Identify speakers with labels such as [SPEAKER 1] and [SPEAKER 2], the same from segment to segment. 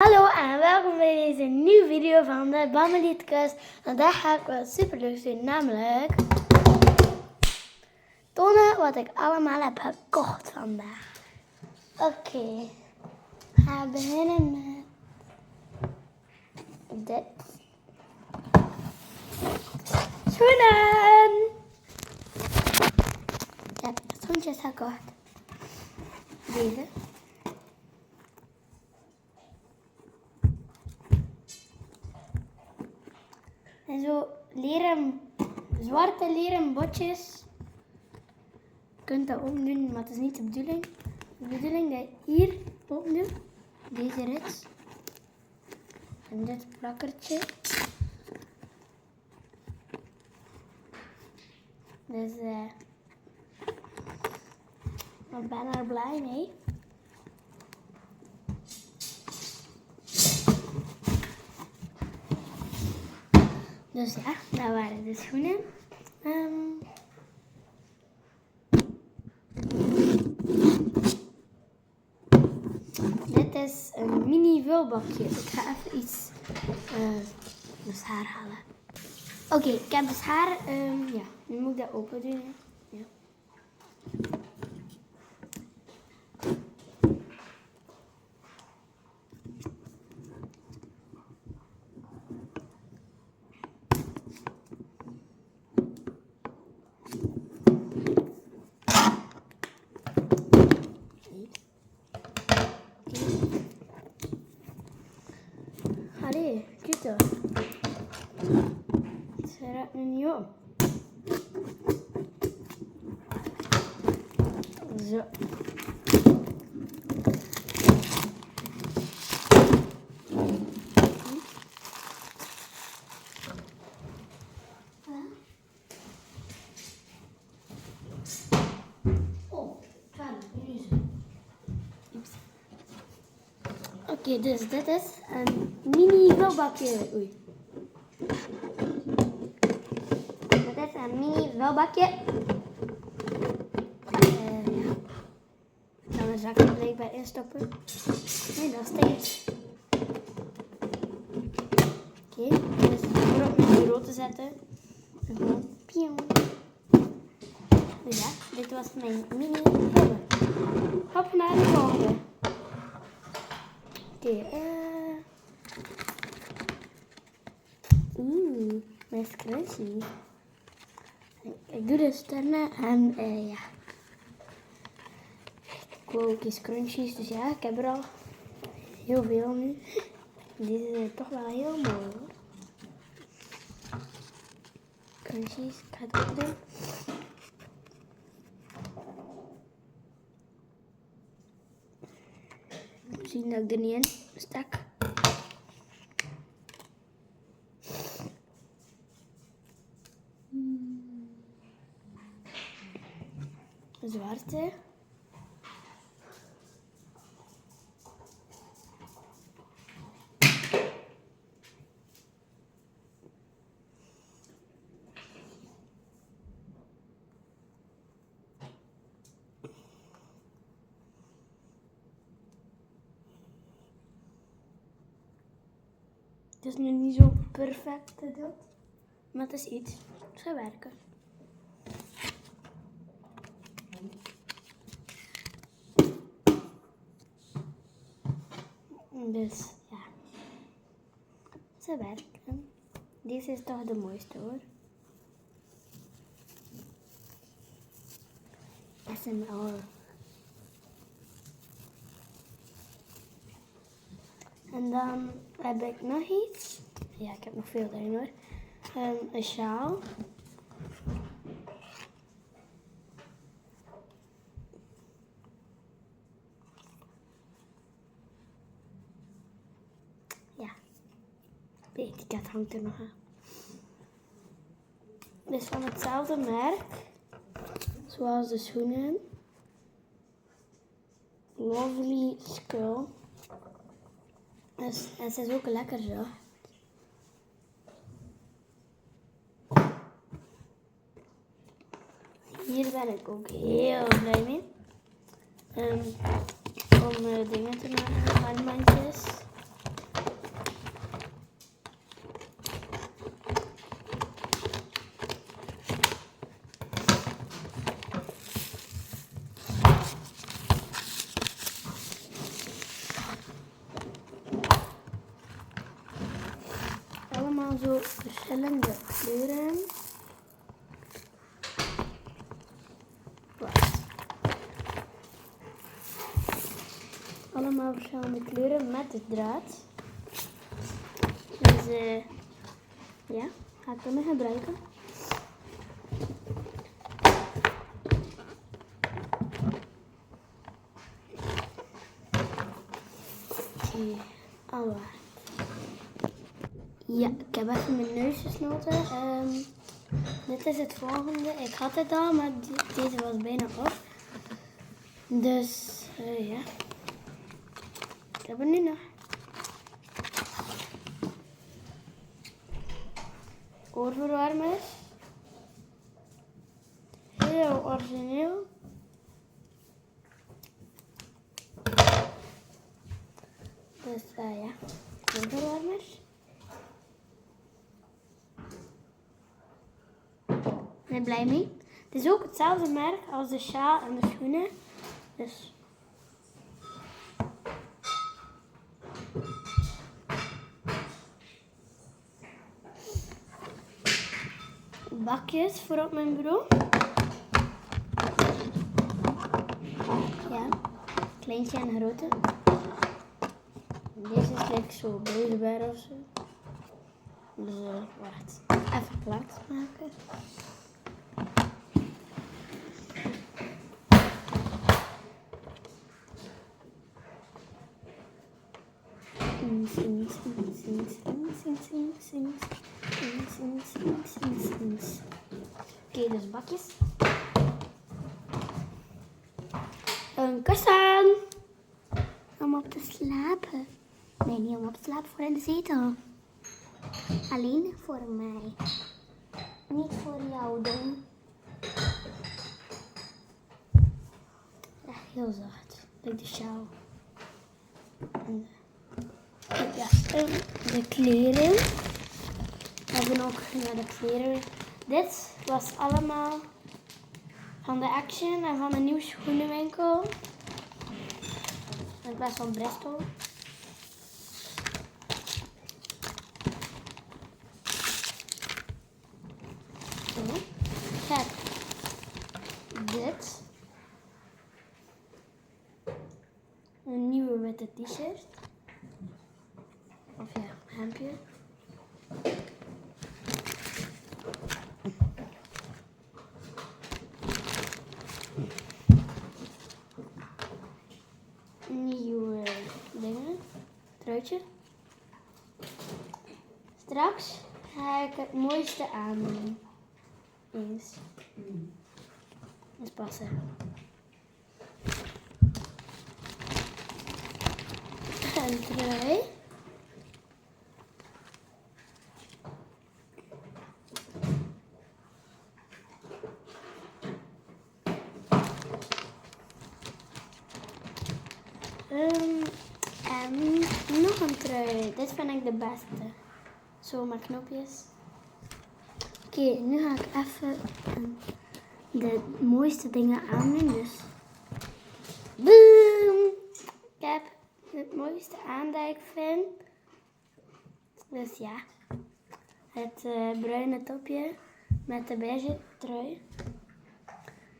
[SPEAKER 1] Hallo en welkom bij deze nieuwe video van de Bamelietkus. Vandaag ga ik wat super leuk doen, namelijk tonen wat ik allemaal heb gekocht vandaag. Oké, we gaan beginnen met dit. Schoenen! Ik heb schoentjes gekocht. Deze. En zo zwarte leren botjes. Je kunt dat opdoen, maar het is niet de bedoeling. De bedoeling dat je hier opdoet, deze rits. En dit plakkertje. Dus ik ben er blij mee. Dus ja, dat waren de schoenen. Dit is een mini vulbakje. Ik ga even iets dus haar halen. Oké, ik heb dus haar. Ja, nu moet ik dat open doen. Ja. Allee, kijk dan. Het raakt me niet op. Zo. Oké, dus dit is een mini vulbakje. Oei. Dit is een mini vulbakje. Ja. Ik ga mijn zakje blijkbaar instoppen. Nee, dat steeds. Oké, dus voor op mijn bureau te zetten. En gewoon pieuw. Dus ja, dit was mijn mini vulbakje. Hop naar de volgende. Oké, mijn scrunchie. Ik doe de sterren en ja. Ik wil ook eens scrunchies, dus ja, ik heb er al heel veel nu. Deze zijn toch wel heel mooi hoor. Scrunchies, ik ga het ook doen. Zien dat ik er niet in stak. Zwarte. Het is nu niet zo perfect dat, maar het is iets. Het gaat werken. Dus ja, ze werken. Deze is toch de mooiste hoor. SML. En dan heb ik nog iets. Ja, ik heb nog veel erin hoor. Een sjaal. Ja. De etiket hangt er nog aan. Dit is van hetzelfde merk. Zoals de schoenen. Lovely Skull. Dus, en ze is ook lekker zacht. Hier ben ik ook heel blij mee. Om dingen te maken, handmandjes. verschillende kleuren. Wacht. Allemaal verschillende kleuren met de draad. Dus ja, ga ik ermee gebruiken. Oké, alwaar. Ja, ik heb even mijn neus gesnoten. Dit is het volgende. Ik had het al, maar deze was bijna af. Dus ja. Ik heb er nu nog. Oorverwarmers. Heel origineel. Dus ja, oorverwarmers. Ik ben blij mee. Het is ook hetzelfde merk als de sjaal en de schoenen. Dus bakjes voor op mijn bureau. Ja, kleintje en grote. Deze is like zo beugbaar of zo. Dus wacht, even plaats maken. Oké, dus bakjes. Een kussen. Om op te slapen. Nee, niet om op te slapen, voor in de zetel. Alleen voor mij. Niet voor jou, dan. Echt heel zacht. Like de sjaal. Ja, de kleren. We hebben ook de kleren. Dit was allemaal van de Action en van de nieuwe schoenenwinkel. Het was van Bristol. Kijk, dit. Een nieuwe witte t-shirt. Of ja, hemdje. Nieuwe dingen. Truitje. Straks ga ik het mooiste aandoen. Eens. Dus passen. Een trui. En nog een trui. Dit vind ik de beste. Zo met knopjes. Oké, nu ga ik even de mooiste dingen aandoen. Dus boom! Ik heb het mooiste aan dat ik vind. Dus ja. Het bruine topje met de beige trui.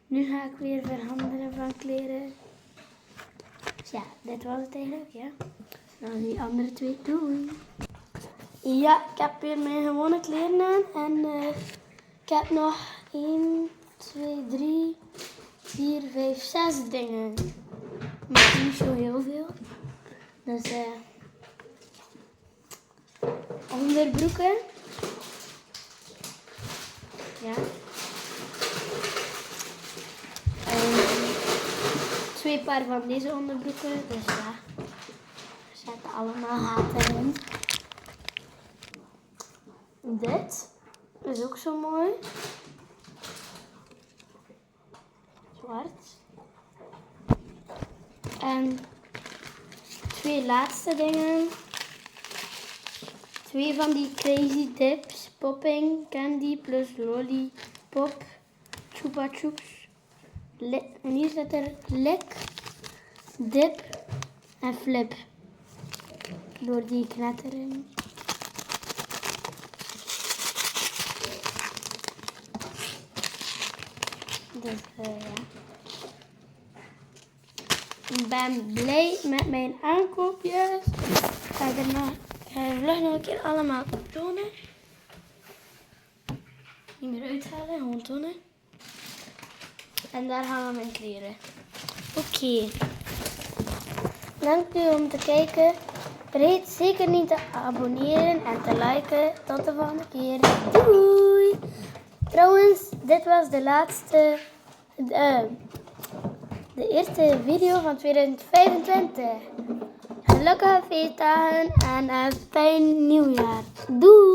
[SPEAKER 1] Nu ga ik weer veranderen van kleren. Dus ja, dit was het eigenlijk, ja. Dan die andere twee doen. Ja, ik heb weer mijn gewone kleren aan. En ik heb nog 1, 2, 3, 4, 5, 6 dingen. Maar niet zo heel veel. Dus onderbroeken. Ja. Twee paar van deze onderbroeken. Dus ja. Er zitten allemaal haten in. Dit is ook zo mooi. Zwart. En twee laatste dingen. Twee van die crazy dips. Popping, candy plus lollipop. Chupa chups. En hier zit er lick, dip en flip. Door die knettering. Dus ja. Ik ben blij met mijn aankoopjes. Ik ga de vlog nog een keer allemaal tonen. Niet meer uithalen, gewoon tonen. En daar gaan we mijn kleren. Oké. Dank u om te kijken. Vergeet zeker niet te abonneren en te liken. Tot de volgende keer. Doei! Trouwens, dit was de laatste, de eerste video van 2025. Gelukkige feestdagen en een fijn nieuwjaar. Doei!